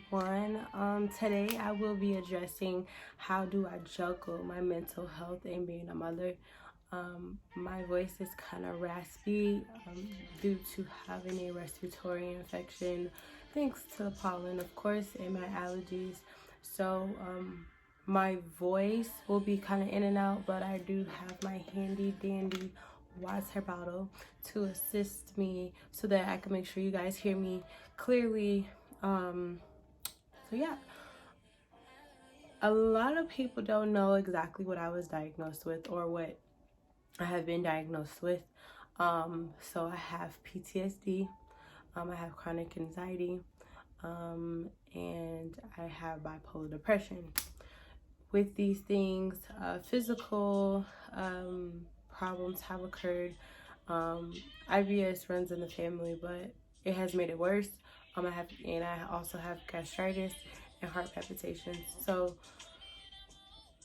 everyone. Today I will be addressing how do I juggle my mental health and being a mother. My voice is kind of raspy due to having a respiratory infection, thanks to the pollen, of course, and my allergies. So my voice will be kind of in and out, but I do have my handy dandy water bottle to assist me so that I can make sure you guys hear me clearly. So yeah, a lot of people don't know exactly what I was diagnosed with or what I have been diagnosed with. So I have PTSD, I have chronic anxiety, and I have bipolar depression. With these things, physical problems have occurred. IBS runs in the family, but it has made it worse. I also have gastritis and heart palpitations. So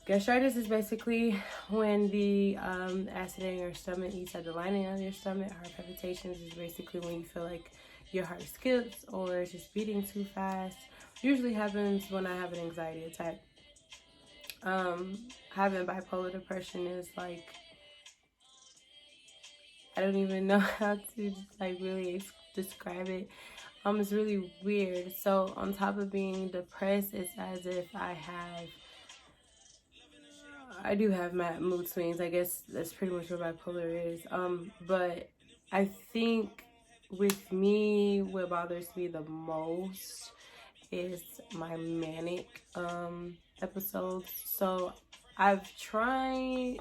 gastritis is basically when the acid in your stomach eats at the lining of your stomach. Heart palpitations is basically when you feel like your heart skips or it's just beating too fast. Usually happens when I have an anxiety attack. Having bipolar depression is like, I don't even know how to like really describe it. It's really weird. So on top of being depressed, it's as if I do have my mood swings. I guess that's pretty much what bipolar is. But I think with me, what bothers me the most is my manic episodes. So I have tried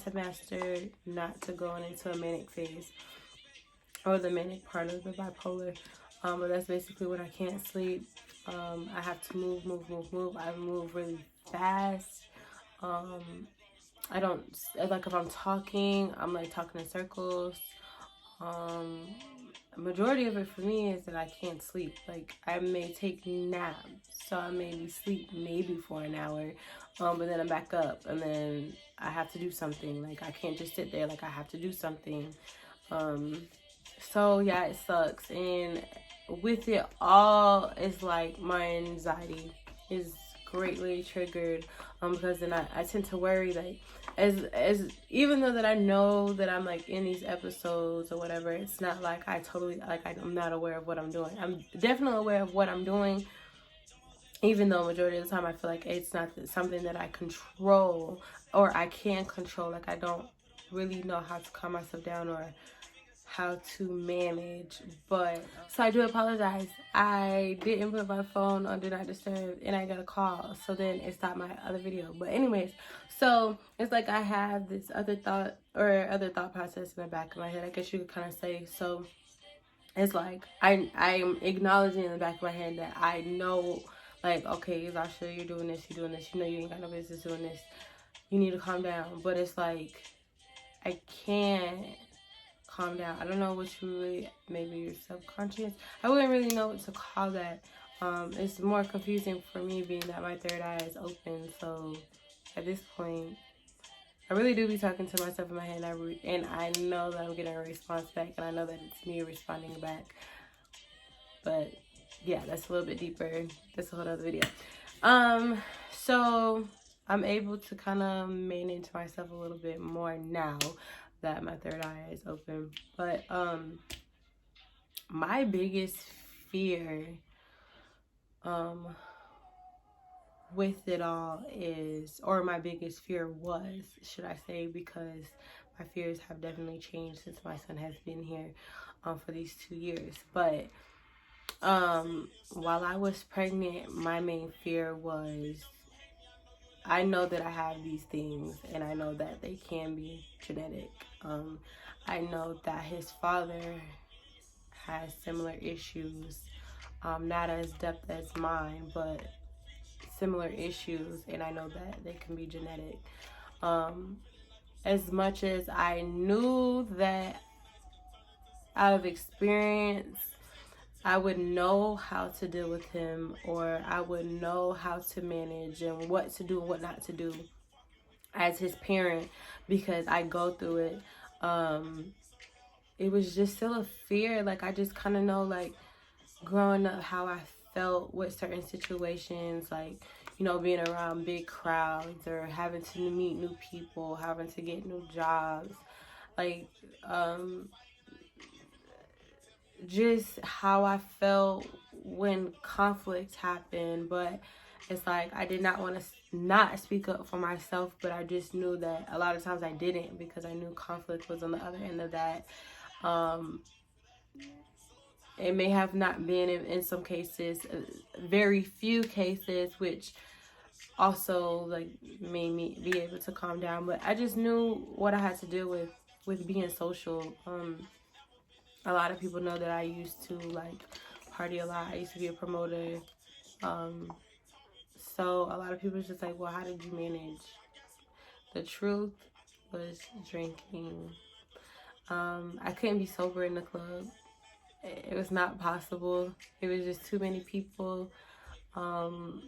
to master not to go into a manic phase or the manic part of the bipolar. But that's basically when I can't sleep. I have to move. I move really fast. I don't, like, if I'm talking, I'm like talking in circles. Majority of it for me is that I can't sleep. Like, I may take naps, so I maybe sleep maybe for an hour, but then I'm back up, and then I have to do something. Like, I can't just sit there. Like, I have to do something. So yeah, it sucks. And with it all, it's like my anxiety is greatly triggered, because then I tend to worry, like, as even though that I know that I'm like in these episodes or whatever, it's not like I'm not aware of what I'm doing. I'm definitely aware of what I'm doing, even though majority of the time I feel like it's not something that I control or I can control. Like, I don't really know how to calm myself down or how to manage. But so I do apologize. I didn't put my phone on do not disturb and I got a call, so then it stopped my other video. But anyways, so it's like I have this other thought process in the back of my head, I guess you could kind of say. So it's like I'm acknowledging in the back of my head that I know, like, okay, Zasha, you're doing this, you know you ain't got no business doing this, you need to calm down. But it's like I can't calm down. I don't know what you really, maybe you're subconscious. I wouldn't really know what to call that. It's more confusing for me being that my third eye is open. So at this point, I really do be talking to myself in my head, and I know that I'm getting a response back, and I know that it's me responding back. But yeah, that's a little bit deeper. That's a whole other video. So I'm able to kind of manage myself a little bit more now that my third eye is open. But my biggest fear with it all is, or my biggest fear was, should I say, because my fears have definitely changed since my son has been here for these 2 years. But while I was pregnant, my main fear was, I know that I have these things, and I know that they can be genetic. I know that his father has similar issues, not as depth as mine, but similar issues, and I know that they can be genetic. As much as I knew that out of experience, I would know how to deal with him, or I would know how to manage and what to do and what not to do as his parent, because I go through it. It was just still a fear. Like, I just kind of know, like, growing up, how I felt with certain situations, like, you know, being around big crowds or having to meet new people, having to get new jobs, like, just how I felt when conflict happened. But it's like I did not want to not speak up for myself, but I just knew that a lot of times I didn't, because I knew conflict was on the other end of that. Um, it may have not been in some cases, very few cases, which also like made me be able to calm down. But I just knew what I had to deal with being social. A lot of people know that I used to like party a lot. I used to be a promoter. Um, so a lot of people was just like, well, how did you manage? The truth was drinking. I couldn't be sober in the club. It was not possible. It was just too many people. Um,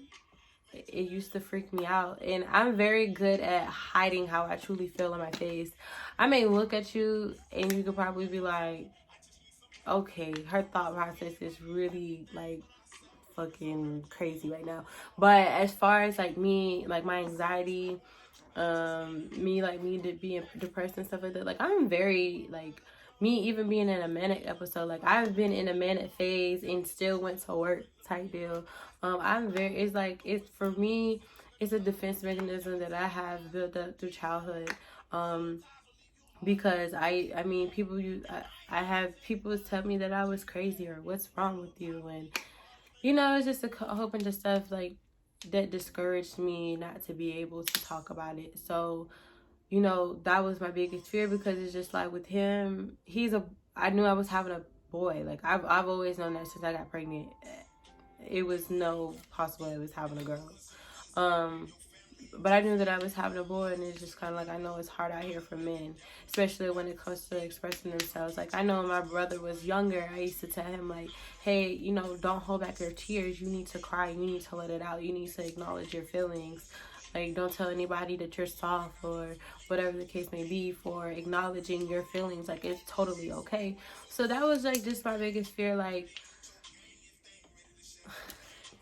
it used to freak me out. And I'm very good at hiding how I truly feel in my face. I may look at you and you could probably be like, okay, her thought process is really like fucking crazy right now. But as far as like me, like my anxiety, me to being depressed and stuff like that, like I'm very like, me even being in a manic episode, like I've been in a manic phase and still went to work type deal. I'm very, it's like, it's for me, it's a defense mechanism that I have built up through childhood. Because I mean, I have people tell me that I was crazy or what's wrong with you, and you know, it's just a whole bunch of stuff like that discouraged me not to be able to talk about it. So, you know, that was my biggest fear, because it's just like with him, I knew I was having a boy. Like I've always known that since I got pregnant. It was no possible I was having a girl. Um, but I knew that I was having a boy, and it's just kind of like, I know it's hard out here for men, especially when it comes to expressing themselves. Like, I know when my brother was younger, I used to tell him, like, hey, you know, don't hold back your tears. You need to cry. You need to let it out. You need to acknowledge your feelings. Like, don't tell anybody that you're soft or whatever the case may be for acknowledging your feelings. Like, it's totally okay. So that was, like, just my biggest fear, like,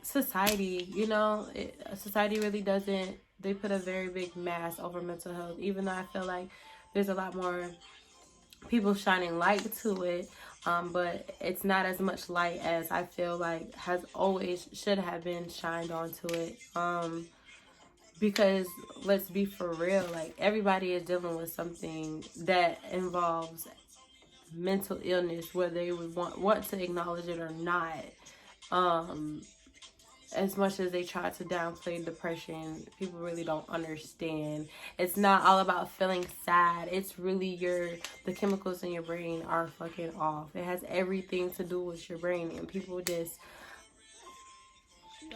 society, you know, society really doesn't, they put a very big mask over mental health, even though I feel like there's a lot more people shining light to it, but it's not as much light as I feel like has always should have been shined onto it, because let's be for real, like everybody is dealing with something that involves mental illness, whether they would want to acknowledge it or not. um as much as they try to downplay depression, people really don't understand. It's not all about feeling sad. It's really the chemicals in your brain are fucking off. It has everything to do with your brain, and people just,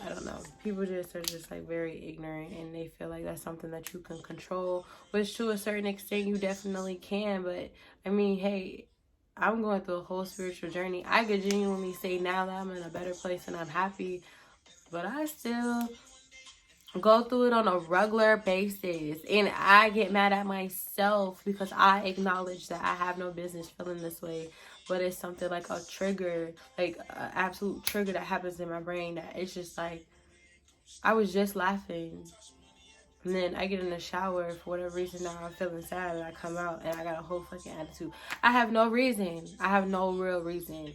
I don't know. People just are just like very ignorant, and they feel like that's something that you can control, which to a certain extent you definitely can. But I mean, hey, I'm going through a whole spiritual journey. I could genuinely say now that I'm in a better place and I'm happy, but I still go through it on a regular basis, and I get mad at myself because I acknowledge that I have no business feeling this way, but it's something like a trigger, like an absolute trigger that happens in my brain, that it's just like, I was just laughing, and then I get in the shower for whatever reason, now I'm feeling sad, and I come out and I got a whole fucking attitude. I have no reason. I have no real reason.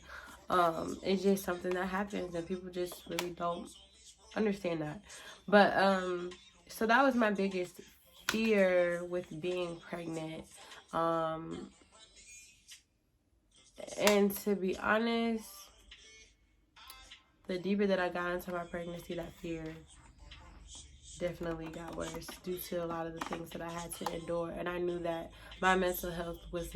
It's just something that happens, and people just really don't understand that. But so that was my biggest fear with being pregnant. And to be honest, the deeper that I got into my pregnancy, that fear definitely got worse due to a lot of the things that I had to endure. And I knew that my mental health was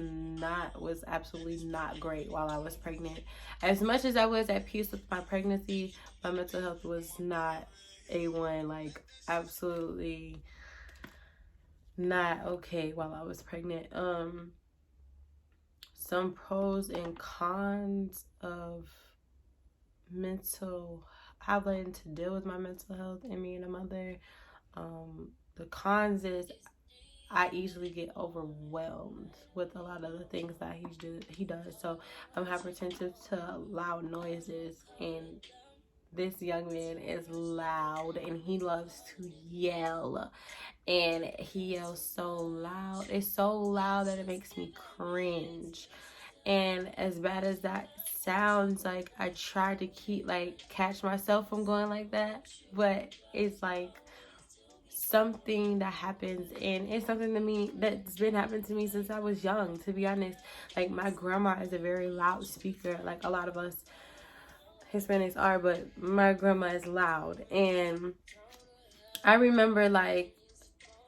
absolutely not great while I was pregnant. As much as I was at peace with my pregnancy, my mental health was not A1, like absolutely not okay while I was pregnant. Some pros and cons of having to deal with my mental health and being a mother. The cons is I easily get overwhelmed with a lot of the things that he does. So I'm hypersensitive to loud noises, and this young man is loud and he loves to yell. And he yells so loud. It's so loud that it makes me cringe. And as bad as that sounds, like, I try to keep, like, catch myself from going like that. But it's like something that happens, and it's something to me that's been happening to me since I was young, to be honest. Like, my grandma is a very loud speaker, like a lot of us Hispanics are, but my grandma is loud. And I remember, like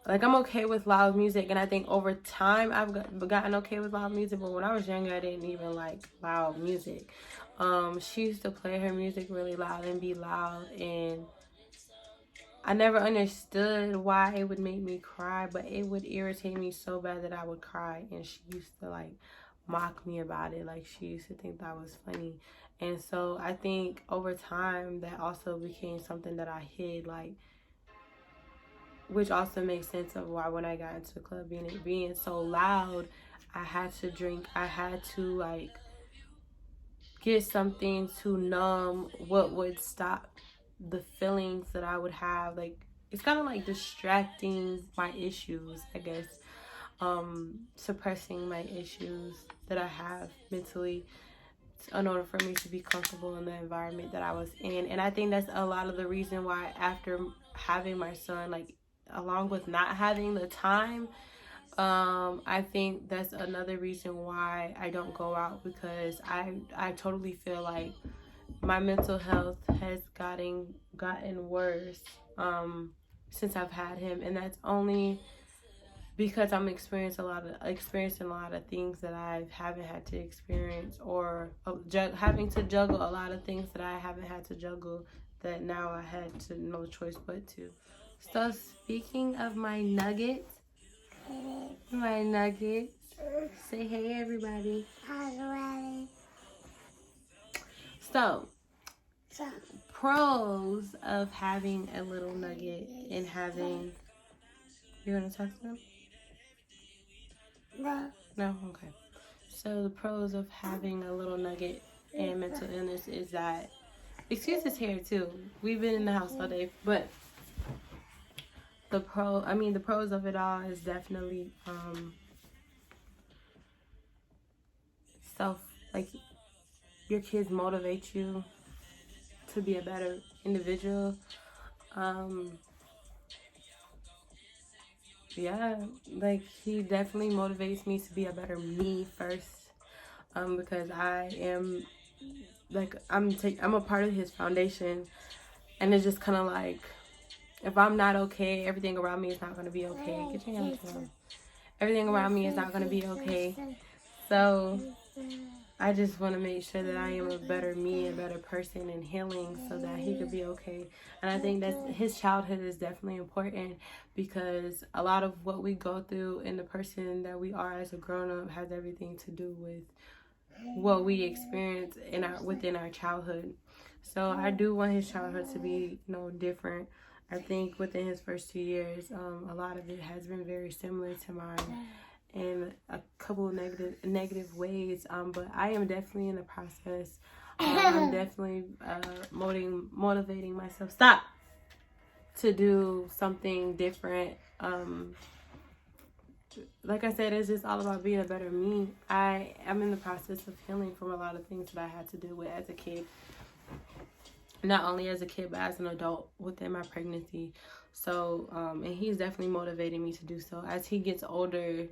I'm okay with loud music, and I think over time I've gotten okay with loud music. But when I was younger, I didn't even like loud music. She used to play her music really loud and be loud, and I never understood why it would make me cry, but it would irritate me so bad that I would cry. And she used to, like, mock me about it. Like, she used to think that was funny. And so I think over time that also became something that I hid, like, which also makes sense of why when I got into the club, being so loud, I had to drink. I had to, like, get something to numb what would stop the feelings that I would have. Like, it's kind of like distracting my issues, I guess. Suppressing my issues that I have mentally in order for me to be comfortable in the environment that I was in. And I think that's a lot of the reason why after having my son, like, along with not having the time, I think that's another reason why I don't go out, because I totally feel like my mental health has gotten worse since I've had him, and that's only because I'm experiencing a lot of things that I haven't had to experience, or having to juggle a lot of things that I haven't had to juggle, that now I had to no choice but to. So speaking of my nuggets, say hey everybody. Hi everybody. So pros of having a little nugget and having. You're gonna talk to them? No? Okay. So the pros of having a little nugget and mental illness is that, excuse his hair too. We've been in the house all day, but the pros of it all is definitely like, your kids motivate you to be a better individual. Yeah, like, he definitely motivates me to be a better me first. Because I am, like, I'm a part of his foundation, and it's just kind of like, if I'm not okay, everything around me is not going to be okay. Get your hands down. Everything around me is not going to be okay. So I just want to make sure that I am a better me, a better person, and healing, so that he could be okay. And I think that his childhood is definitely important, because a lot of what we go through and the person that we are as a grown-up has everything to do with what we experience within our childhood. So I do want his childhood to be, different. I think within his first 2 years, a lot of it has been very similar to mine in a couple of negative ways. But I am definitely in the process. I'm definitely motivating myself. Stop! To do something different. Like I said, it's just all about being a better me. I am in the process of healing from a lot of things that I had to deal with as a kid. Not only as a kid, but as an adult within my pregnancy. So, and he's definitely motivating me to do so. As he gets older,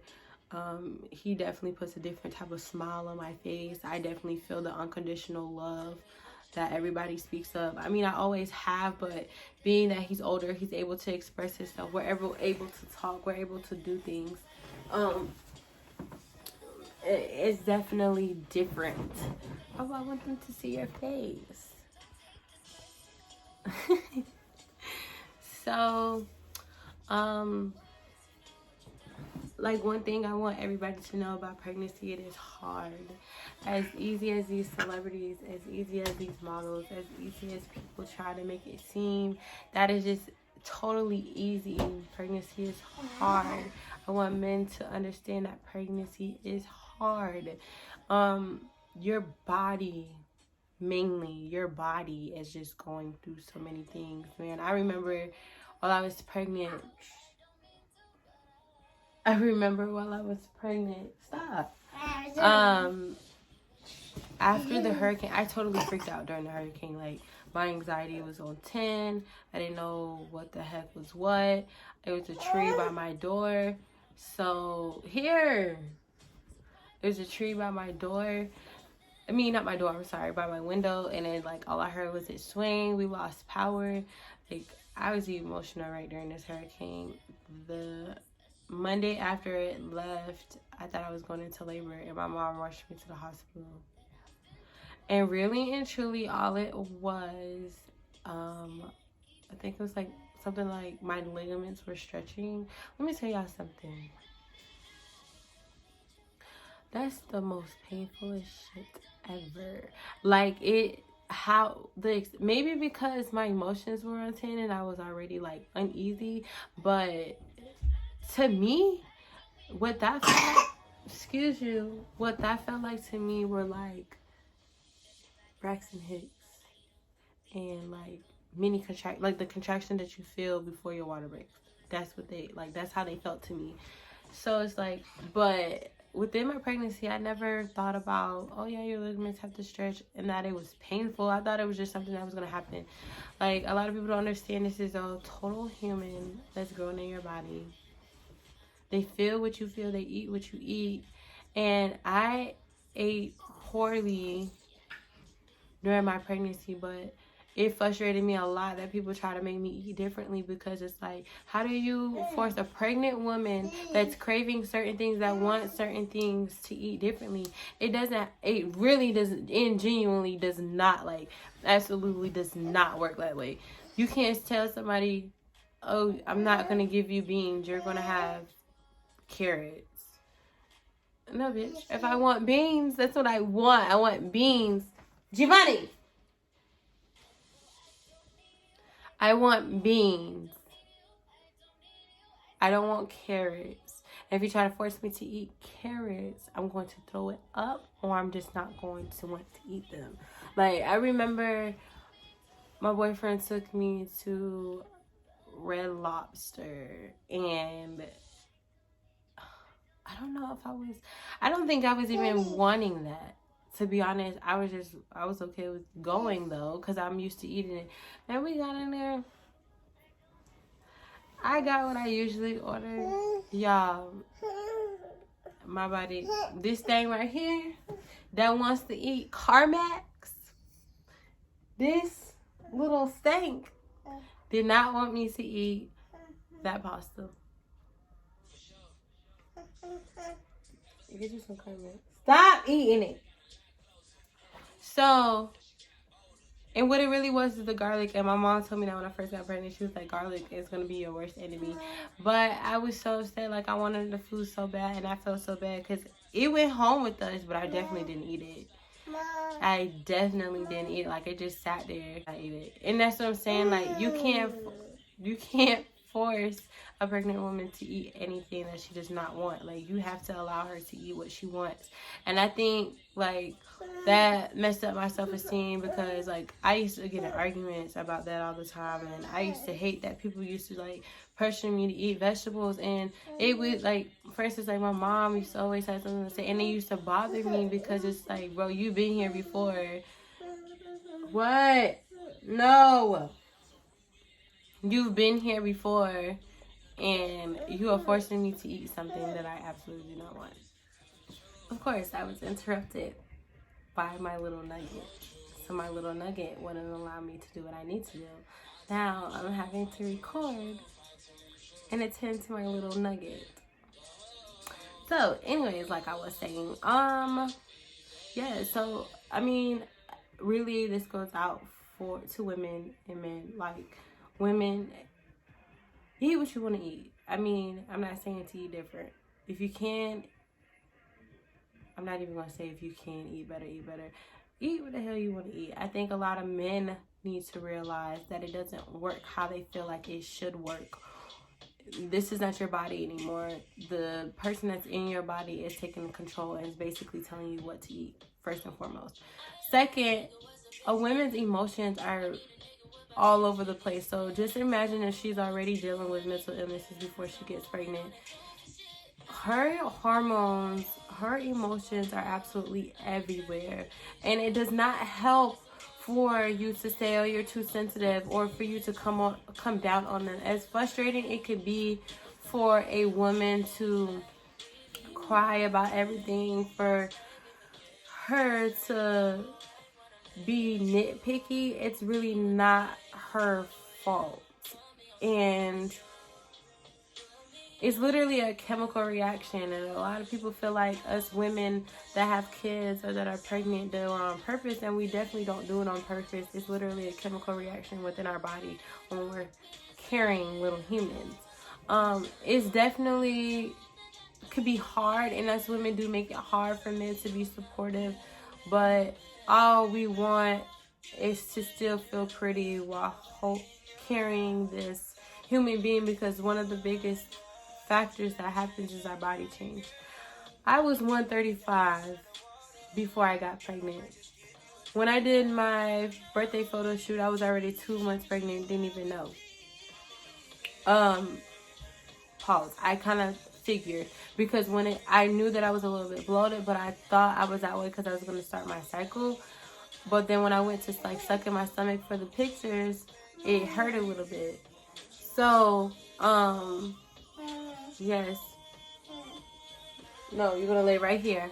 he definitely puts a different type of smile on my face. I definitely feel the unconditional love that everybody speaks of. I mean, I always have, but being that he's older, he's able to express himself. We're able to talk. We're able to do things. It's definitely different. Oh, I want them to see your face. So, like, one thing I want everybody to know about pregnancy, it is hard. As easy as these celebrities, as easy as these models, as easy as people try to make it seem, that is just totally easy. Pregnancy is hard. I want men to understand that pregnancy is hard. Your body mainly your body is just going through so many things, man. I remember while I was pregnant. Stop. After the hurricane, I totally freaked out during the hurricane. Like, my anxiety was on 10. I didn't know what the heck was what. It was a tree by my door. So, here. There's a tree by my door. I mean, not my door, I'm sorry, by my window. And then, like, all I heard was it swing. We lost power. Like, I was emotional right during this hurricane. The Monday after it left, I thought I was going into labor, and my mom rushed me to the hospital. And really and truly, all it was, I think it was like something like my ligaments were stretching. Let me tell y'all something. That's the most painfulest shit ever. Like, maybe because my emotions were on 10 and I was already like uneasy, but to me, what that felt like to me were like Braxton Hicks and like like the contraction that you feel before your water breaks. That's what that's how they felt to me. So it's like, but within my pregnancy, I never thought about, oh yeah, your ligaments have to stretch and that it was painful. I thought it was just something that was going to happen. Like, a lot of people don't understand this is a total human that's growing in your body. They feel what you feel. They eat what you eat. And I ate poorly during my pregnancy, but it frustrated me a lot that people try to make me eat differently, because it's like, how do you force a pregnant woman that's craving certain things, that wants certain things, to eat differently? It really doesn't, and genuinely does not, like, absolutely does not work that way. You can't tell somebody, oh, I'm not going to give you beans, you're going to have carrots. No, bitch. If I want beans, that's what I want. I want beans. Giovanni! I want beans. I don't want carrots. And if you try to force me to eat carrots, I'm going to throw it up, or I'm just not going to want to eat them. Like, I remember my boyfriend took me to Red Lobster, and I don't think I was even wanting that. To be honest, I was okay with going, though, because I'm used to eating it. And we got in there. I got what I usually order. Y'all, my body, this thing right here that wants to eat Carmax, this little stank, did not want me to eat that pasta. Get you some Carmax. Stop eating it. So, and what it really was is the garlic. And my mom told me that when I first got pregnant, she was like, garlic is going to be your worst enemy. But I was so upset. Like, I wanted the food so bad, and I felt so bad because it went home with us, but I definitely didn't eat it. I definitely didn't eat it. Like, it just sat there. I ate it. And that's what I'm saying. Like, you can't force a pregnant woman to eat anything that she does not want. Like, you have to allow her to eat what she wants. And I think, like, that messed up my self-esteem, because, like, I used to get in arguments about that all the time, and I used to hate that people used to, like, pressure me to eat vegetables. And it would, like, for instance, like, my mom used to always have something to say, and it used to bother me, because it's like, bro, you've been here before. What? No. You've been here before, and you are forcing me to eat something that I absolutely do not want. Of course, I was interrupted by my little nugget. So my little nugget wouldn't allow me to do what I need to do. Now I'm having to record and attend to my little nugget. So anyways, like I was saying, yeah, so I mean, really this goes out to women and men. Like, women, eat what you want to eat. I mean, I'm not saying to eat different. If you can, I'm not even going to say if you can eat better, eat better. Eat what the hell you want to eat. I think a lot of men need to realize that it doesn't work how they feel like it should work. This is not your body anymore. The person that's in your body is taking control and is basically telling you what to eat, first and foremost. Second, a woman's emotions are all over the place. So just imagine if she's already dealing with mental illnesses before she gets pregnant. Her hormones, her emotions are absolutely everywhere. And it does not help for you to say, oh, you're too sensitive, or for you to come down on them. As frustrating it could be for a woman to cry about everything, for her to be nitpicky, it's really not her fault. And it's literally a chemical reaction, and a lot of people feel like us women that have kids or that are pregnant do it on purpose, and we definitely don't do it on purpose. It's literally a chemical reaction within our body when we're carrying little humans. It's definitely could be hard, and us women do make it hard for men to be supportive, but all we want is to still feel pretty while carrying this human being, because one of the biggest factors that happens is our body change. I was 135 before I got pregnant. When I did my birthday photo shoot, I was already 2 months pregnant, didn't even know. Pause. I kind of figured, because I knew that I was a little bit bloated, but I thought I was that way because I was going to start my cycle. But then when I went to like suck in my stomach for the pictures, it hurt a little bit. So, yes. No, you're going to lay right here.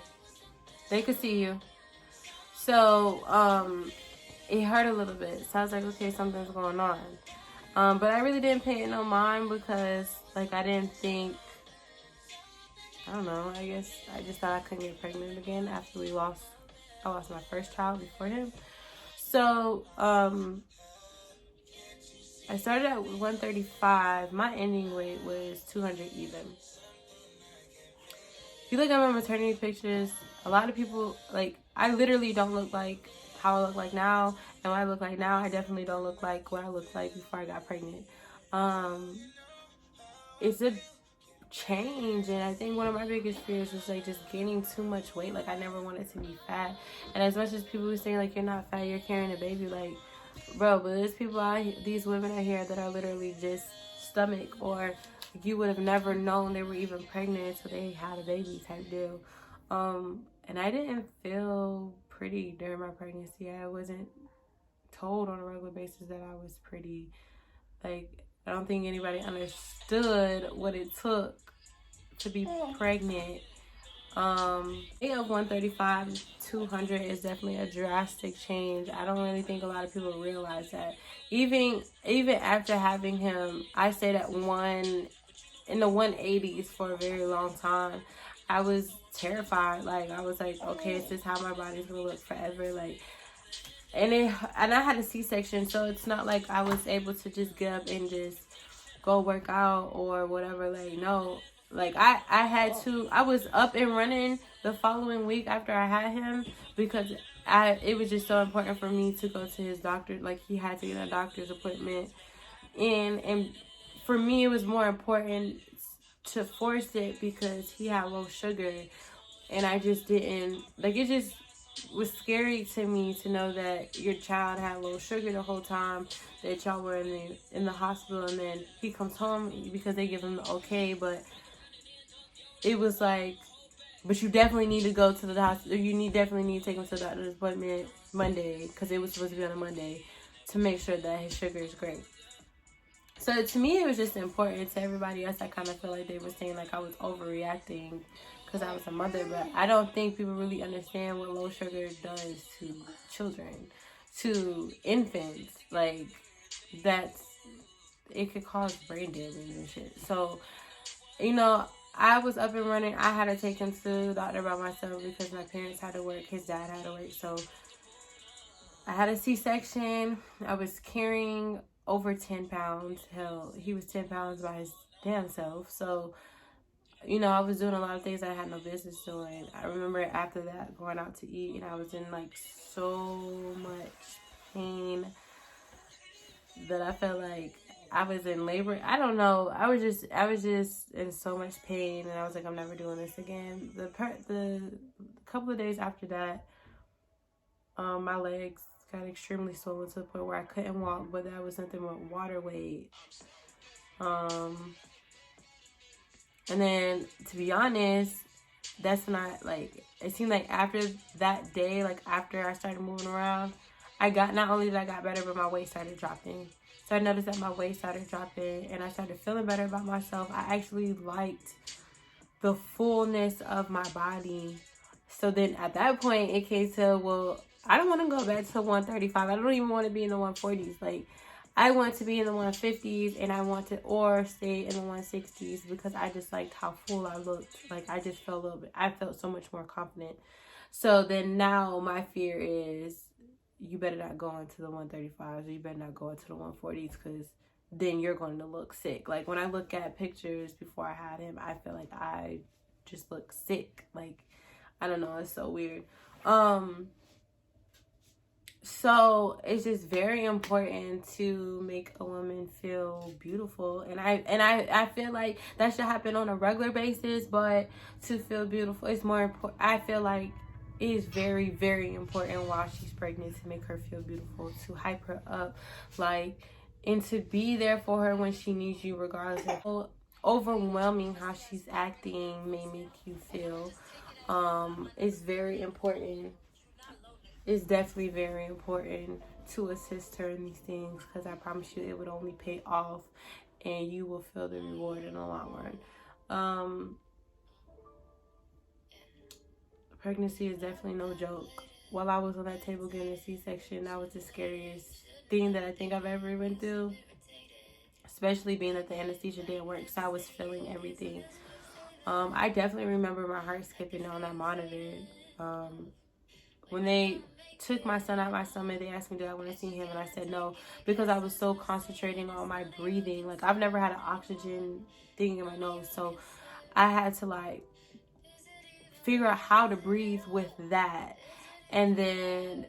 They could see you. So, it hurt a little bit. So I was like, okay, something's going on. But I really didn't pay it no mind, because like I didn't think, I don't know, I guess I just thought I couldn't get pregnant again after I lost my first child before him. So I started at 135. My ending weight was 200 even. If you look at my maternity pictures, a lot of people, like, I literally don't look like how I look like now. And what I look like now, I definitely don't look like what I looked like before I got pregnant. It's a change, and I think one of my biggest fears was like just gaining too much weight. Like, I never wanted to be fat, and as much as people were saying like you're not fat, you're carrying a baby, like, bro, but there's people out here, these women out here that are literally just stomach, or you would have never known they were even pregnant until they had a baby type deal. And I didn't feel pretty during my pregnancy. I wasn't told on a regular basis that I was pretty. Like, I don't think anybody understood what it took to be pregnant. Of 135 200 is definitely a drastic change. I don't really think a lot of people realize that. Even after having him, I stayed at in the 180s for a very long time. I was terrified. Like, I was like, okay, is this how my body's gonna look forever? Like, and I had a C-section, so it's not like I was able to just get up and just go work out or whatever. Like, no, like I was up and running the following week after I had him, because it was just so important for me to go to his doctor. Like, he had to get a doctor's appointment, and for me it was more important to force it because he had low sugar, and I just didn't like it. Just was scary to me to know that your child had low sugar the whole time that y'all were in the hospital, and then he comes home because they give him the okay, but it was like, but you definitely need to go to the hospital. Definitely need to take him to the doctor's appointment Monday, because it was supposed to be on a Monday, to make sure that his sugar is great. So to me, it was just important. To everybody else, I kind of feel like they were saying like I was overreacting because I was a mother, but I don't think people really understand what low sugar does to children, to infants. Like, it could cause brain damage and shit. So, I was up and running. I had to take him to the doctor by myself because my parents had to work. His dad had to work. So I had a C-section. I was carrying over 10 pounds. Hell, he was 10 pounds by his damn self. So, I was doing a lot of things I had no business doing. I remember after that going out to eat, and I was in like so much pain that I felt like I was in labor. I don't know. I was just in so much pain, and I was like, I'm never doing this again. The couple of days after that, my legs got extremely swollen to the point where I couldn't walk, but that was nothing but water weight. And then, to be honest, that's not like, it seemed like after that day, like after I started moving around, I got, not only did I got better, but my weight started dropping. So I noticed that my weight started dropping and I started feeling better about myself. I actually liked the fullness of my body. So then at that point, it came to, well, I don't want to go back to 135. I don't even want to be in the 140s. Like, I want to be in the 150s and I want to, or stay in the 160s, because I just liked how full I looked. Like, I just felt a little bit, I felt so much more confident. So then now my fear is, you better not go into the 135s, or you better not go into the 140s, because then you're going to look sick. Like, when I look at pictures before I had him, I feel like I just look sick. Like, I don't know, it's so weird. So it's just very important to make a woman feel beautiful, and I feel like that should happen on a regular basis. But to feel beautiful, it's more important. I feel like it is very, very important while she's pregnant to make her feel beautiful, to hype her up, like, and to be there for her when she needs you, regardless of overwhelming how she's acting may make you feel. It's very important. It's definitely very important to assist her in these things, because I promise you it would only pay off and you will feel the reward in the long run. Pregnancy is definitely no joke. While I was on that table getting a C-section, that was the scariest thing that I think I've ever went through, especially being that the anesthesia didn't work, so I was feeling everything. I definitely remember my heart skipping on that monitor. When they took my son out of my stomach, they asked me, did I want to see him? And I said no, because I was so concentrating on my breathing. Like, I've never had an oxygen thing in my nose, so I had to, like, figure out how to breathe with that. And then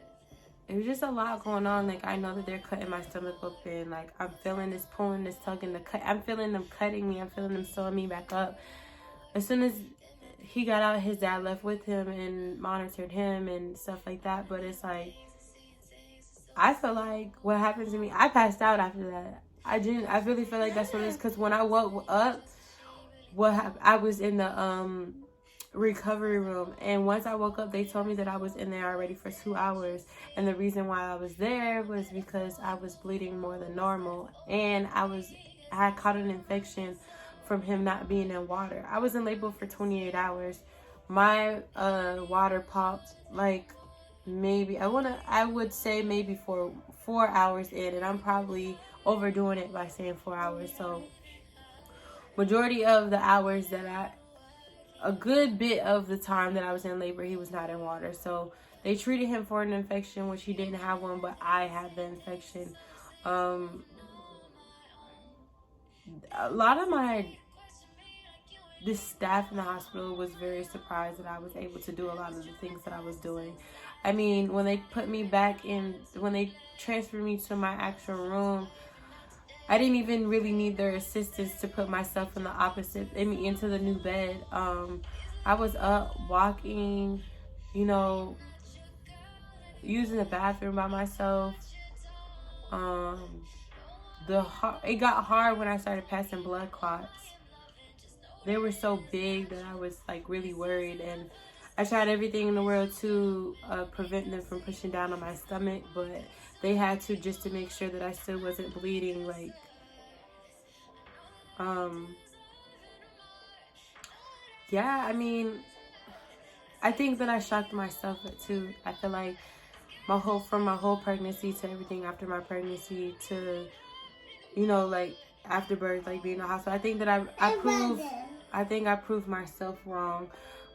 it was just a lot going on. Like, I know that they're cutting my stomach open. Like, I'm feeling this pulling, this tugging, the cut. I'm feeling them cutting me. I'm feeling them sewing me back up. As soon as he got out, his dad left with him and monitored him and stuff like that. But it's like, I feel like what happened to me, I passed out after that. I really feel like that's what it is, because when I woke up, I was in the recovery room, and once I woke up, they told me that I was in there already for 2 hours, and the reason why I was there was because I was bleeding more than normal, and I had caught an infection from him not being in water. I was in labor for 28 hours. My water popped like maybe, I would say maybe for 4 hours in, and I'm probably overdoing it by saying 4 hours. So majority of the hours a good bit of the time that I was in labor, he was not in water. So they treated him for an infection, which he didn't have one, but I had the infection. A lot of the staff in the hospital was very surprised that I was able to do a lot of the things that I was doing. I mean, when they put me back in, when they transferred me to my actual room, I didn't even really need their assistance to put myself into the new bed. I was up walking, using the bathroom by myself. It got hard when I started passing blood clots. They were so big that I was like really worried, and I tried everything in the world to prevent them from pushing down on my stomach, but they had to, just to make sure that I still wasn't bleeding. Like, yeah, I mean, I think that I shocked myself too. I feel like from my whole pregnancy to everything after my pregnancy to, like after birth, like being in the hospital, I think that I proved myself wrong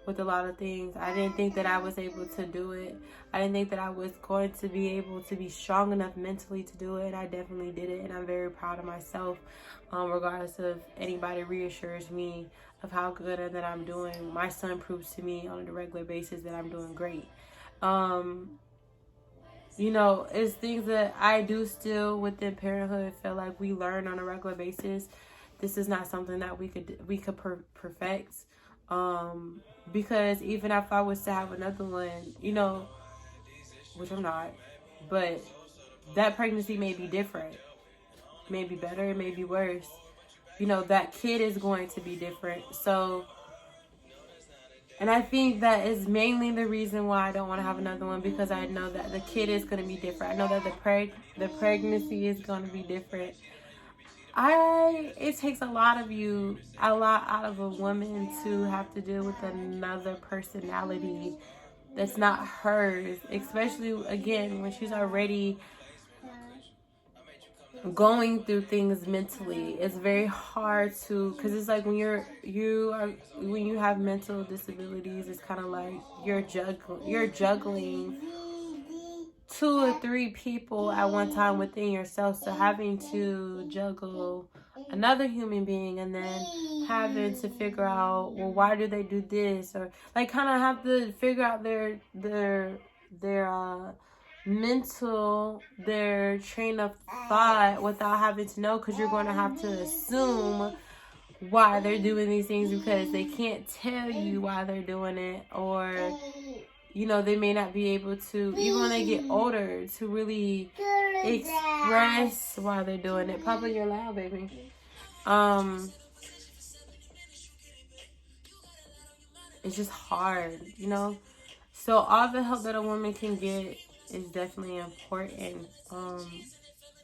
with a lot of things. I didn't think that I was able to do it. I didn't think that I was going to be able to be strong enough mentally to do it. I definitely did it, and I'm very proud of myself. Regardless of anybody reassures me of how good that I'm doing, my son proves to me on a regular basis that I'm doing great. It's things that I do still within parenthood feel like we learn on a regular basis. This is not something that we could perfect. Because even if I was to have another one, which I'm not, but that pregnancy may be different. May be better, it may be worse. You know, that kid is going to be different. So, and I think that is mainly the reason why I don't want to have another one, because I know that the kid is going to be different. I know that the pregnancy is going to be different. It takes a lot out of a woman to have to deal with another personality that's not hers, especially again when she's already going through things mentally. It's very hard to, because it's like when when you have mental disabilities, it's kind of like you're juggling 2 or 3 people at one time within yourself. So having to juggle another human being and then having to figure out, well, why do they do this, or like kind of have to figure out their mental, their train of thought without having to know, because you're going to have to assume why they're doing these things because they can't tell you why they're doing it, or you know, they may not be able to, even when they get older, to really express why they're doing it. Papa, you're loud, baby. It's just hard, you know. So all the help that a woman can get is definitely important.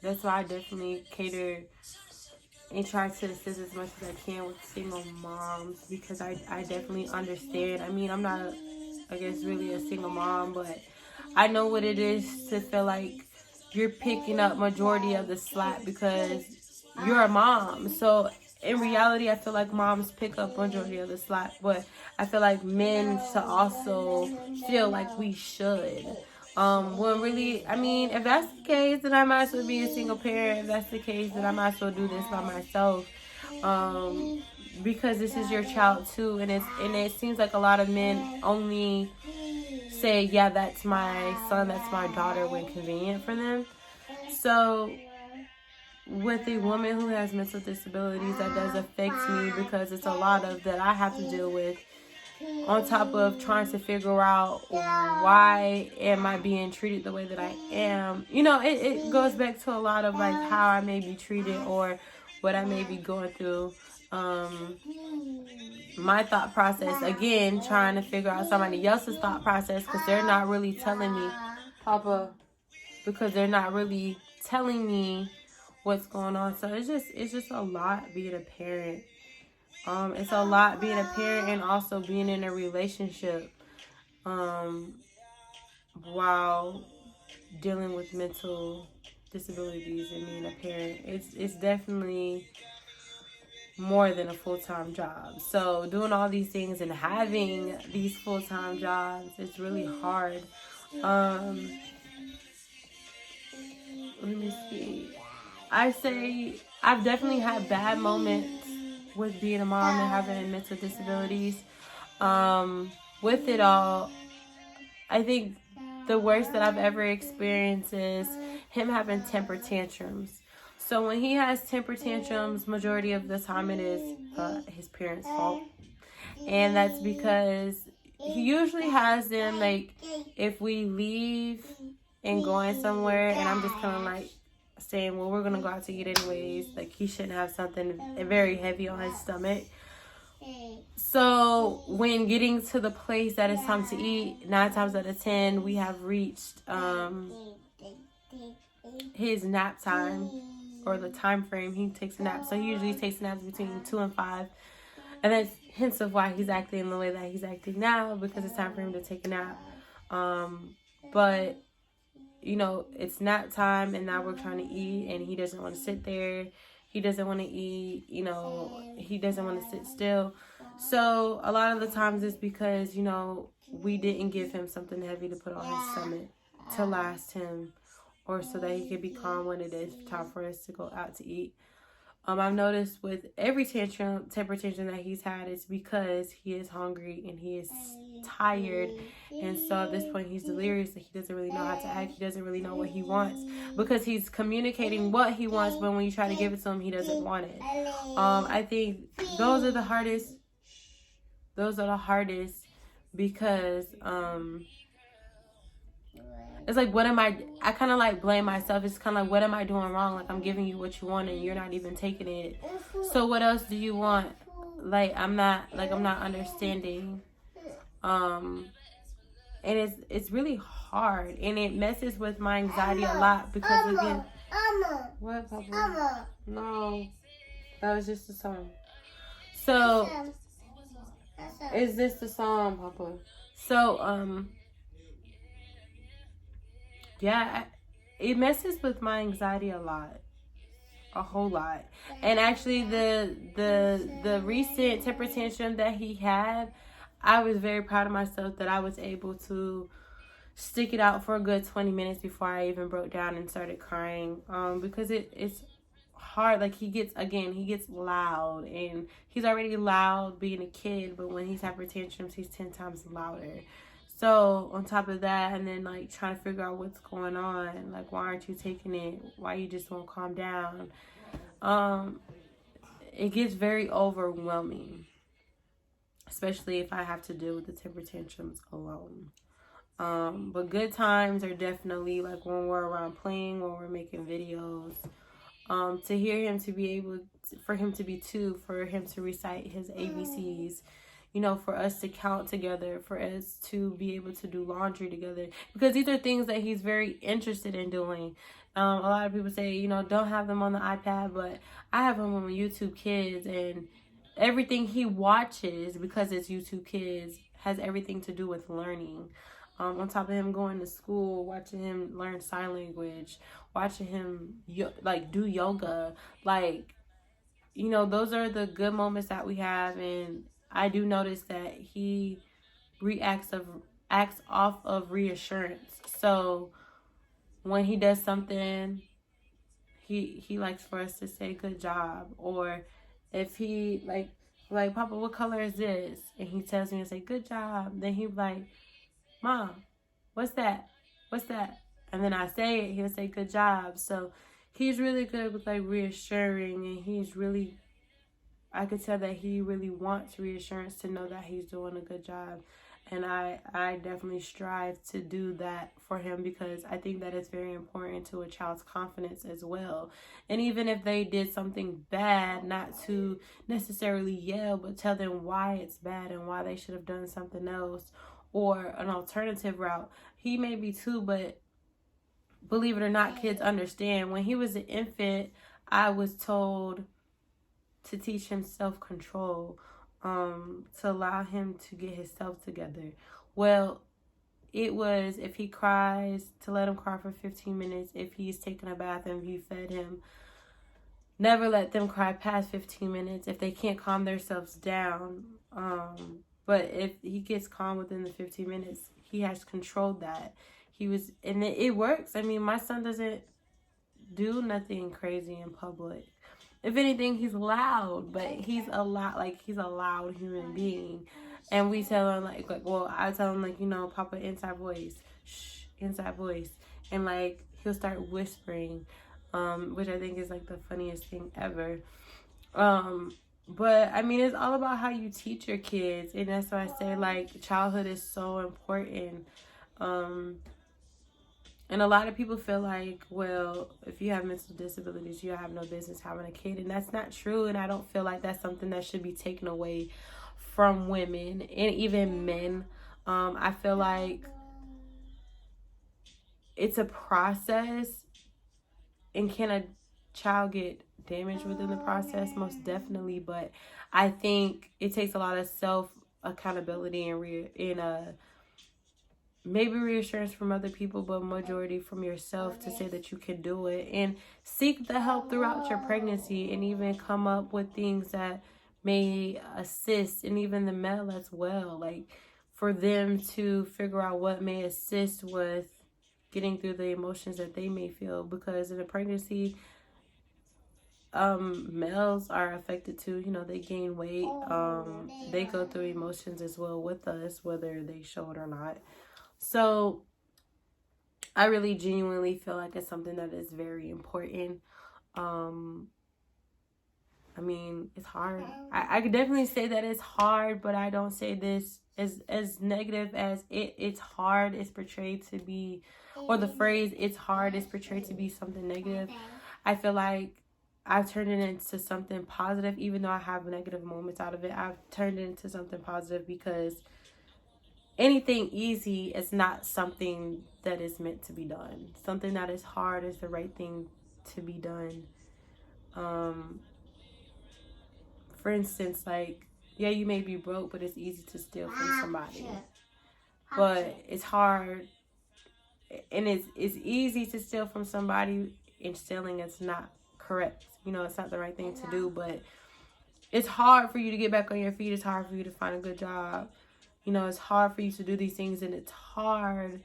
That's why I definitely cater and try to assist as much as I can with single moms, because I definitely understand. I mean, I'm not, I guess, really a single mom, but I know what it is to feel like you're picking up majority of the slack because you're a mom. So in reality, I feel like moms pick up majority of the slack, but I feel like men should also feel like we should. When really, I mean, if that's the case, then I might as well be a single parent. If that's the case, then I might as well do this by myself. Because this is your child too, and it seems like a lot of men only say, yeah, that's my son, that's my daughter when convenient for them. So with a woman who has mental disabilities, that does affect me, because it's a lot of that I have to deal with, on top of trying to figure out why am I being treated the way that I am. You know, it goes back to a lot of like how I may be treated or what I may be going through. My thought process, again, trying to figure out somebody else's thought process, because they're not really telling me, Papa, because they're not really telling me what's going on. So it's just a lot being a parent. It's a lot being a parent and also being in a relationship while dealing with mental disabilities and being a parent. It's definitely more than a full-time job. So doing all these things and having these full-time jobs, it's really hard. Let me see. I say I've definitely had bad moments with being a mom and having mental disabilities. With it all, I think the worst that I've ever experienced is him having temper tantrums. So when he has temper tantrums, majority of the time it is his parents' fault. And that's because he usually has them, like, if we leave and going somewhere and I'm just kind of like saying, well, we're going to go out to eat anyways. Like, he shouldn't have something very heavy on his stomach. So when getting to the place that it's time to eat, 9 times out of 10, we have reached his nap time, or the time frame he takes a nap. So he usually takes naps between 2 and 5. And that's hints of why he's acting the way that he's acting now, because it's time for him to take a nap. But, you know, it's nap time and now we're trying to eat and he doesn't want to sit there. He doesn't want to eat, you know, he doesn't want to sit still. So a lot of the times it's because, you know, we didn't give him something heavy to put on his stomach to last him, or so that he could be calm when it is time for us to go out to eat. I've noticed with every temper tantrum that he's had, it's because he is hungry and he is tired. And so at this point, he's delirious and he doesn't really know how to act. He doesn't really know what he wants, because he's communicating what he wants, but when you try to give it to him, he doesn't want it. I think those are the hardest. Those are the hardest because it's like, what am I kind of like blame myself. It's kind of like, what am I doing wrong? Like, I'm giving you what you want and you're not even taking it. So what else do you want? Like, I'm not understanding. And it's really hard, and it messes with my anxiety a lot because again, what, Papa? No, that was just a song. So is this the song, Papa? So yeah, it messes with my anxiety a lot, a whole lot. And actually, the recent temper tantrum that he had, I was very proud of myself that I was able to stick it out for a good 20 minutes before I even broke down and started crying. Because it's hard. Like, he gets loud, and he's already loud being a kid, but when he's having tantrums, he's 10 times louder. So on top of that, and then like trying to figure out what's going on, like, why aren't you taking it? Why you just won't calm down? It gets very overwhelming, especially if I have to deal with the temper tantrums alone. But good times are definitely like when we're around playing, when we're making videos. To hear him, to be able to, for him to be 2, for him to recite his ABCs, you know, for us to count together, for us to be able to do laundry together, because these are things that he's very interested in doing. A lot of people say, you know, don't have them on the iPad, but I have him on YouTube Kids, and everything he watches, because it's YouTube Kids, has everything to do with learning. On top of him going to school, watching him learn sign language, watching him do yoga, like, you know, those are the good moments that we have. And I do notice that he acts off of reassurance. So when he does something, he likes for us to say good job, or if he like Papa, what color is this? And he tells me to say good job, then he like, Mom, what's that? What's that? And then I say it, he'll say good job. So he's really good with like reassuring, and I could tell that he really wants reassurance, to know that he's doing a good job. And I definitely strive to do that for him, because I think that it's very important to a child's confidence as well. And even if they did something bad, not to necessarily yell, but tell them why it's bad and why they should have done something else or an alternative route. He may be 2, but believe it or not, kids understand. When he was an infant, I was told to teach him self-control, to allow him to get himself together. Well, it was, if he cries, to let him cry for 15 minutes. If he's taking a bath and you fed him, never let them cry past 15 minutes if they can't calm themselves down. But if he gets calm within the 15 minutes, he has controlled that. And it works. I mean, my son doesn't do nothing crazy in public. If anything, he's loud, but he's a loud human being. And we tell him I tell him you know, Papa, inside voice, shh, inside voice. And like, he'll start whispering, which I think is like the funniest thing ever. But I mean, it's all about how you teach your kids. And that's why I say like childhood is so important. And a lot of people feel like, well, if you have mental disabilities, you have no business having a kid. And that's not true. And I don't feel like that's something that should be taken away from women and even men. I feel like it's a process. And can a child get damaged within the process? Most definitely. But I think it takes a lot of self accountability and maybe reassurance from other people, but majority from yourself, to say that you can do it, and seek the help throughout your pregnancy, and even come up with things that may assist, and even the male as well, like for them to figure out what may assist with getting through the emotions that they may feel, because in a pregnancy, males are affected too. You know, they gain weight, they go through emotions as well with us, whether they show it or not. So I really genuinely feel like it's something that is very important. I mean, it's hard. I could definitely say that it's hard, but I don't say this as negative as it's hard is portrayed to be, or the phrase it's hard is portrayed to be something negative. I feel like I've turned it into something positive, even though I have negative moments out of it. I've turned it into something positive because anything easy is not something that is meant to be done. Something that is hard is the right thing to be done. For instance, like, yeah, you may be broke, but it's easy to steal from somebody. But it's hard, and it's easy to steal from somebody, and stealing is not correct. You know, it's not the right thing to do, but it's hard for you to get back on your feet. It's hard for you to find a good job. You know, it's hard for you to do these things, and it's hard,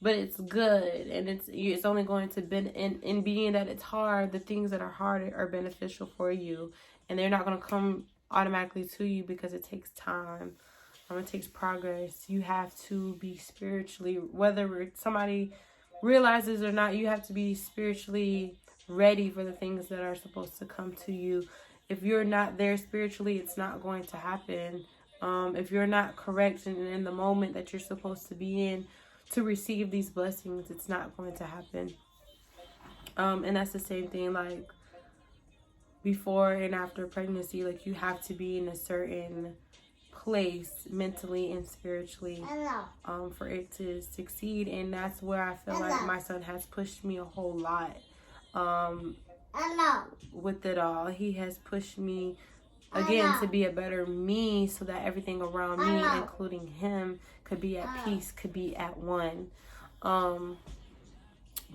but it's good, and it's only going to in being that it's hard. The things that are hard are beneficial for you, and they're not going to come automatically to you because it takes time. It takes progress. You have to be spiritually, whether somebody realizes or not, you have to be spiritually ready for the things that are supposed to come to you. If you're not there spiritually, it's not going to happen. If you're not correct in the moment that you're supposed to be in to receive these blessings, it's not going to happen. And that's the same thing, like, before and after pregnancy. Like, you have to be in a certain place mentally and spiritually for it to succeed. And that's where I feel like my son has pushed me a whole lot with it all. He has pushed me again to be a better me, so that everything around me, including him, could be at peace, could be at one.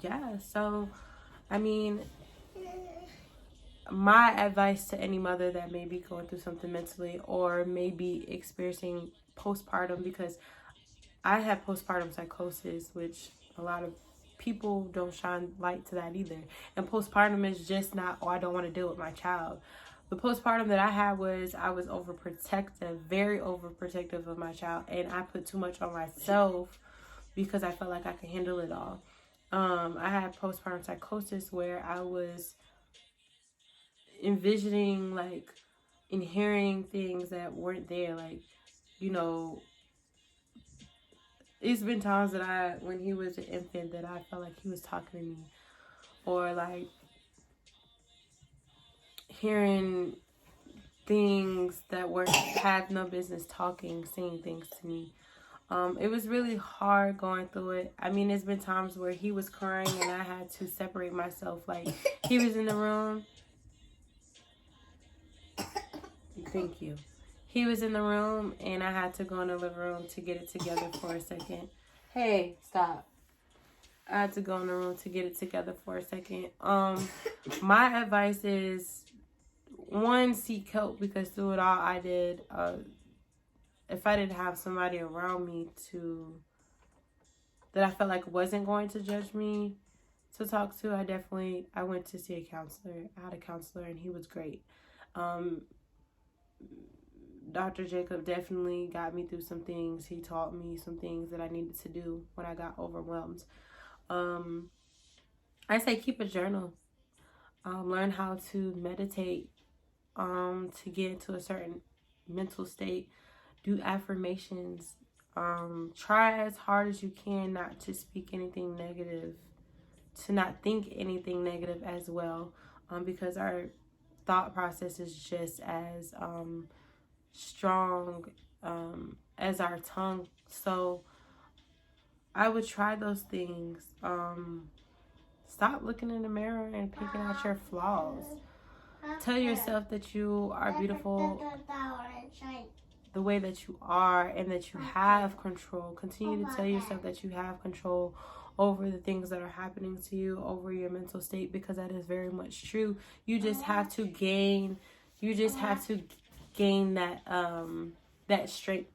Yeah, so I mean, my advice to any mother that may be going through something mentally or may be experiencing postpartum, because I have postpartum psychosis, which a lot of people don't shine light to that either. And postpartum is just not, oh, I don't want to deal with my child. The postpartum that I had was I was overprotective, very overprotective of my child, and I put too much on myself because I felt like I could handle it all. I had postpartum psychosis where I was envisioning, like, and hearing things that weren't there. Like, you know, it's been times that when he was an infant, that I felt like he was talking to me, or like hearing things that had no business talking, saying things to me. It was really hard going through it. I mean, there's been times where he was crying and I had to separate myself. Like, he was in the room. Thank you. He was in the room and I had to go in the living room to get it together for a second. Hey, stop. I had to go in the room to get it together for a second. My advice is, one, seek help, because through it all I did. If I didn't have somebody around me that I felt like wasn't going to judge me to talk to, I went to see a counselor. I had a counselor and he was great. Dr. Jacob definitely got me through some things. He taught me some things that I needed to do when I got overwhelmed. I say keep a journal. Learn how to meditate to get into a certain mental state. Do affirmations. Try as hard as you can not to speak anything negative, to not think anything negative as well, because our thought process is just as strong as our tongue. So I would try those things. Stop looking in the mirror and picking out your flaws. Tell yourself that you are beautiful the way that you are, and that you have control. Continue to tell yourself that you have control over the things that are happening to you, over your mental state, because that is very much true. You just have to gain that strength.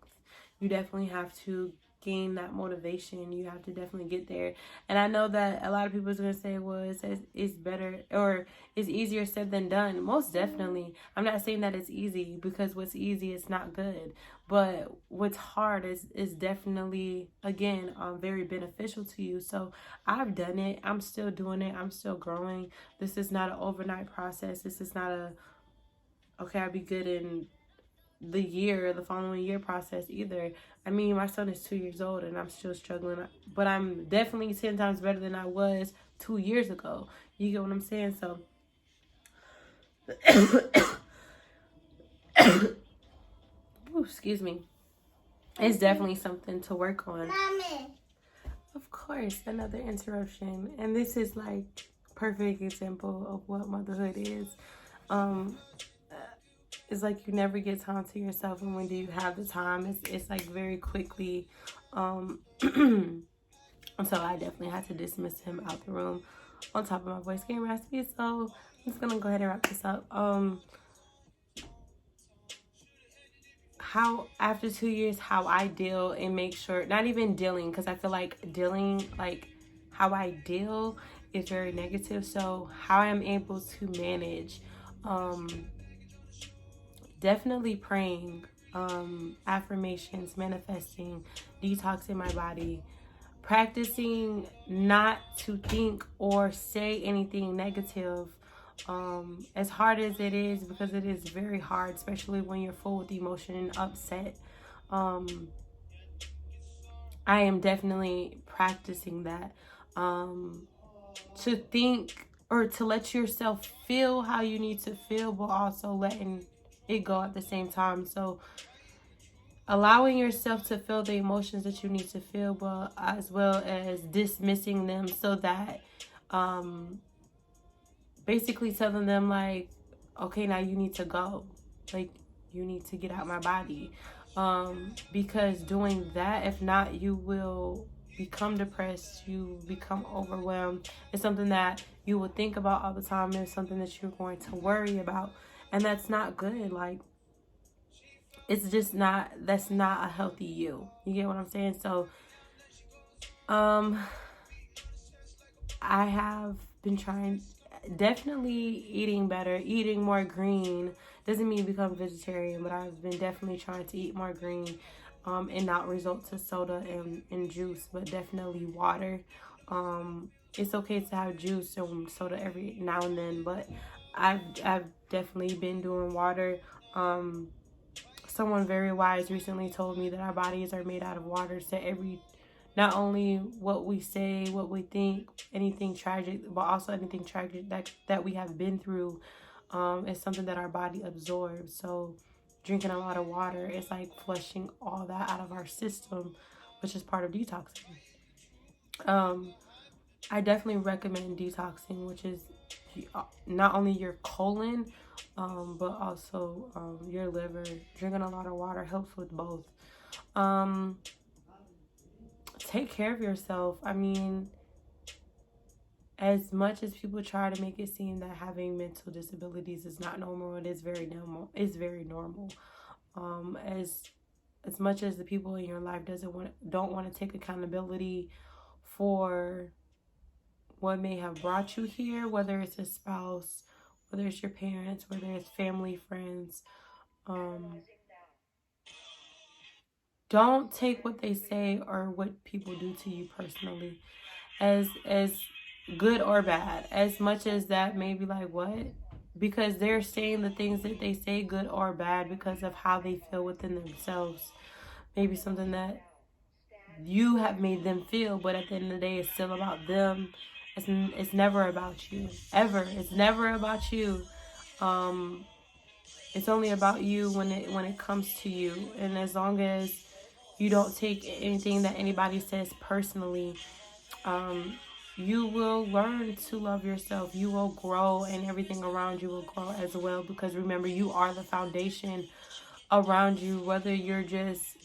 You definitely have to gain that motivation. You have to definitely get there. And I know that a lot of people is going to say, well, it's better, or it's easier said than done. Most definitely. I'm not saying that it's easy, because what's easy is not good. But what's hard is definitely, again, very beneficial to you. So I've done it. I'm still doing it. I'm still growing. This is not an overnight process. This is not okay, I'll be good in the following year process either. I mean, my son is 2 years old and I'm still struggling, but I'm definitely 10 times better than I was 2 years ago. You get what I'm saying? So, ooh, excuse me. It's definitely something to work on. Mommy. Of course, another interruption. And this is like perfect example of what motherhood is. Um, it's like you never get time to yourself, and when do you have the time? It's like very quickly. So I definitely had to dismiss him out the room. On top of my voice getting raspy, so I'm just gonna go ahead and wrap this up. How after 2 years, how I deal and make sure, not even dealing, because I feel like dealing, like how I deal is very negative. So how I'm able to manage, definitely praying, affirmations, manifesting, detoxing my body, practicing not to think or say anything negative, as hard as it is, because it is very hard, especially when you're full with emotion and upset. I am definitely practicing that, to think or to let yourself feel how you need to feel, but also letting it go at the same time. So allowing yourself to feel the emotions that you need to feel, but as well as dismissing them, so that basically telling them like, okay, now you need to go, like you need to get out my body, because doing that, if not, you will become depressed, you become overwhelmed. It's something that you will think about all the time. It's something that you're going to worry about, and that's not good. Like, it's just not, that's not a healthy you get what I'm saying? So I have been trying, definitely eating better, eating more green. Doesn't mean become vegetarian, but I've been definitely trying to eat more green, and not resort to soda and juice, but definitely water. It's okay to have juice and soda every now and then, but I've definitely been doing water. Someone very wise recently told me that our bodies are made out of water. So not only what we say, what we think, anything tragic, but also anything tragic that we have been through, is something that our body absorbs. So drinking a lot of water is like flushing all that out of our system, which is part of detoxing. I definitely recommend detoxing, which is not only your colon, but also your liver. Drinking a lot of water helps with both. Take care of yourself. I mean, as much as people try to make it seem that having mental disabilities is not normal, it is very normal. It's very normal. As much as the people in your life don't want to take accountability for what may have brought you here, whether it's a spouse, whether it's your parents, whether it's family, friends, don't take what they say or what people do to you personally as good or bad, as much as that may be like, what, because they're saying the things that they say, good or bad, because of how they feel within themselves. Maybe something that you have made them feel, but at the end of the day, it's still about them. It's never about you, ever. It's never about you. It's only about you when it comes to you. And as long as you don't take anything that anybody says personally, you will learn to love yourself. You will grow, and everything around you will grow as well. Because remember, you are the foundation around you. Whether you're just,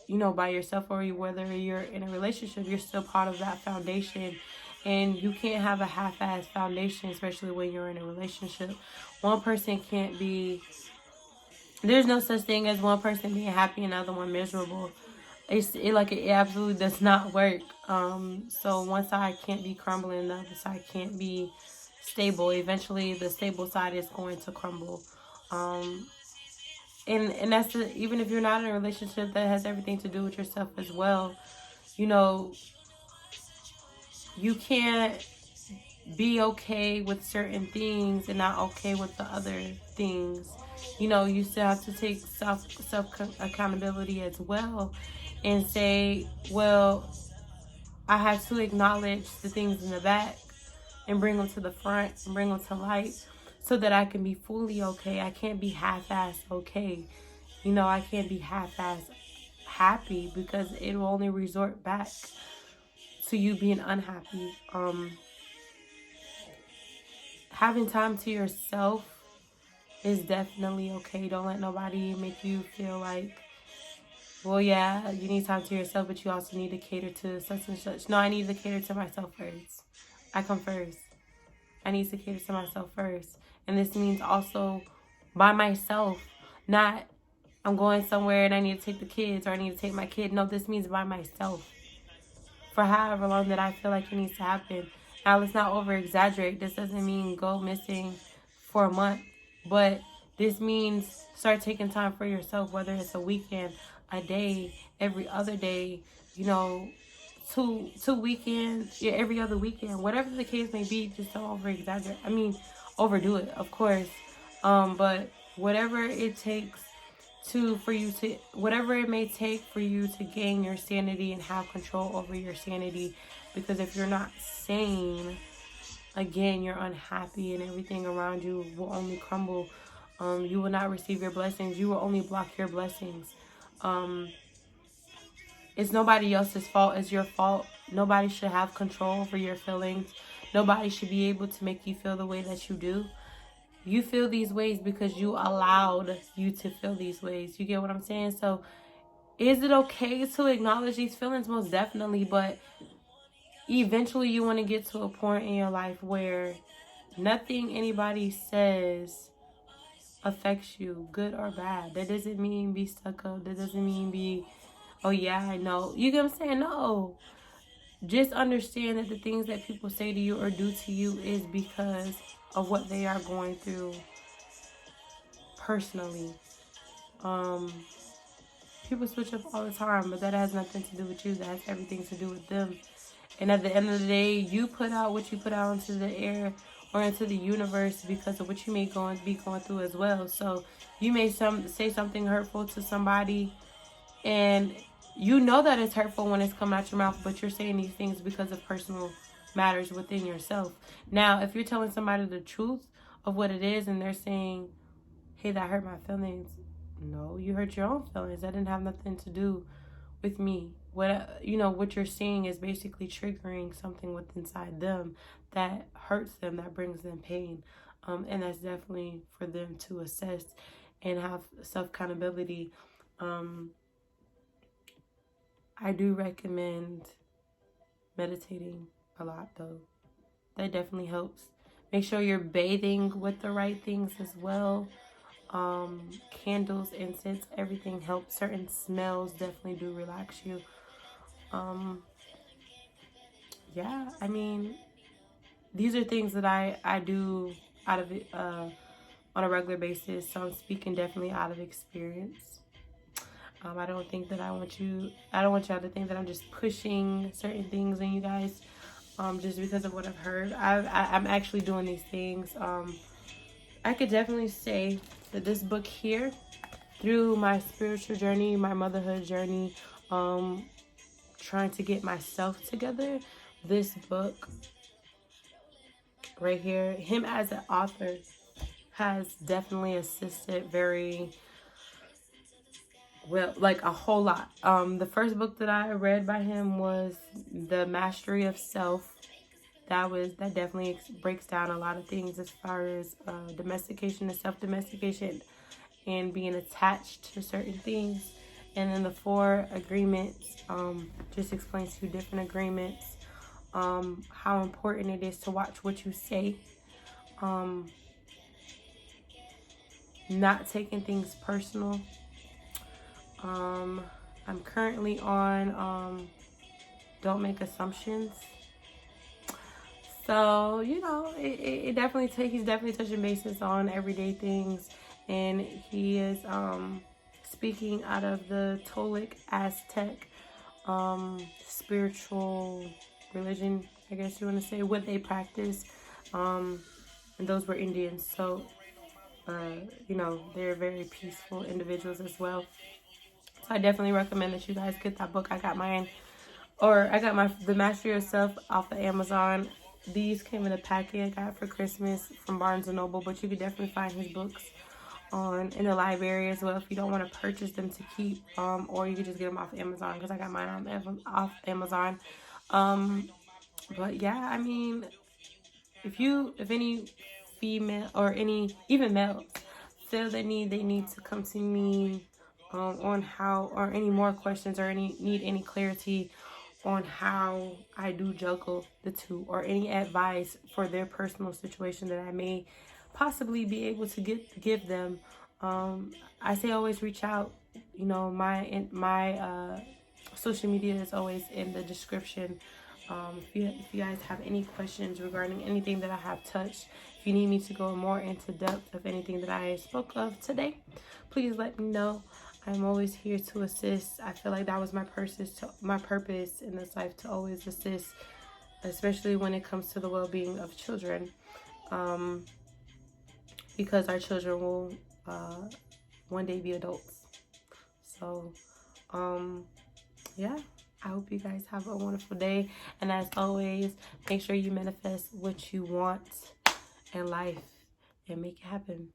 by yourself, or whether you're in a relationship, you're still part of that foundation. And you can't have a half-assed foundation, especially when you're in a relationship. One person can't be, there's no such thing as one person being happy and the other one miserable. It absolutely does not work. So one side can't be crumbling, the other side can't be stable. Eventually the stable side is going to crumble. And that's even if you're not in a relationship, that has everything to do with yourself as well. You can't be okay with certain things and not okay with the other things, you know, you still have to take self accountability as well, and say, well, I have to acknowledge the things in the back and bring them to the front and bring them to light so that I can be fully okay. I can't be half-assed okay. You know, I can't be half-assed happy, because it will only resort back to you being unhappy. Having time to yourself is definitely okay. Don't let nobody make you feel like, well, yeah, you need time to yourself, but you also need to cater to such and such. No, I need to cater to myself first. I come first. I need to cater to myself first. And this means also by myself, not I'm going somewhere and I need to take the kids, or I need to take my kid. No, this means by myself for however long that I feel like it needs to happen. Now, let's not over exaggerate. This doesn't mean go missing for a month, but this means start taking time for yourself, whether it's a weekend, a day, every other day, you know, two weekends, yeah, every other weekend, whatever the case may be. Just don't over exaggerate. I mean, overdo it, of course, but whatever it takes whatever it may take for you to gain your sanity and have control over your sanity. Because if you're not sane, again, you're unhappy and everything around you will only crumble. You will not receive your blessings. You will only block your blessings. It's nobody else's fault. It's your fault. Nobody should have control over your feelings. Nobody should be able to make you feel the way that you do. You feel these ways because you allowed you to feel these ways. You get what I'm saying? So is it okay to acknowledge these feelings? Most definitely. But eventually you want to get to a point in your life where nothing anybody says affects you, good or bad. That doesn't mean be stuck up. That doesn't mean be, oh yeah, I know. You get what I'm saying? No. Just understand that the things that people say to you or do to you is because of what they are going through personally. People switch up all the time, but that has nothing to do with you. That has everything to do with them. And at the end of the day, you put out what you put out into the air or into the universe because of what you may be going through as well. So you may say something hurtful to somebody, and you know that it's hurtful when it's coming out your mouth, but you're saying these things because of personal matters within yourself. Now, if you're telling somebody the truth of what it is and they're saying, hey, that hurt my feelings. No, you hurt your own feelings. That didn't have nothing to do with me. What you're seeing is basically triggering something within inside them that hurts them, that brings them pain. And that's definitely for them to assess and have self-accountability. I do recommend meditating a lot, though. That definitely helps. Make sure you're bathing with the right things as well. Candles, incense, everything helps. Certain smells definitely do relax you. Yeah, I mean, these are things that I do out of it on a regular basis. So I'm speaking definitely out of experience. I don't want y'all to think that I'm just pushing certain things on you guys just because of what I've heard. I'm actually doing these things. I could definitely say that this book here, through my spiritual journey, my motherhood journey, trying to get myself together, this book right here, him as an author, has definitely assisted very well, like a whole lot. The first book that I read by him was The Mastery of Self. That definitely breaks down a lot of things as far as domestication and self-domestication and being attached to certain things. And then the 4 agreements just explains 2 different agreements. How important it is to watch what you say. Not taking things personal. I'm currently on Don't Make Assumptions. So, it definitely he's definitely touching bases on everyday things, and he is speaking out of the Toltec Aztec spiritual religion, I guess you want to say, what they practice, and those were Indians. So You know, they're very peaceful individuals as well. So I definitely recommend that you guys get that book. I got mine, or I got my The Master Yourself off of Amazon. These came in a packet I got for Christmas from Barnes and Noble, but you could definitely find his books on in the library as well if you don't want to purchase them to keep, or you could just get them off Amazon because I got mine off Amazon. But yeah, I mean, if any female or any even males feel they need to come to me on how, or any more questions, or need any clarity on how I do juggle the two, or any advice for their personal situation that I may possibly be able to give them, I say always reach out. You know, my social media is always in the description. If you guys have any questions regarding anything that I have touched, if you need me to go more into depth of anything that I spoke of today, please let me know. I'm always here to assist. I feel like that was my purpose in this life, to always assist, especially when it comes to the well-being of children, because our children will one day be adults. So, yeah. I hope you guys have a wonderful day. And as always, make sure you manifest what you want in life and make it happen.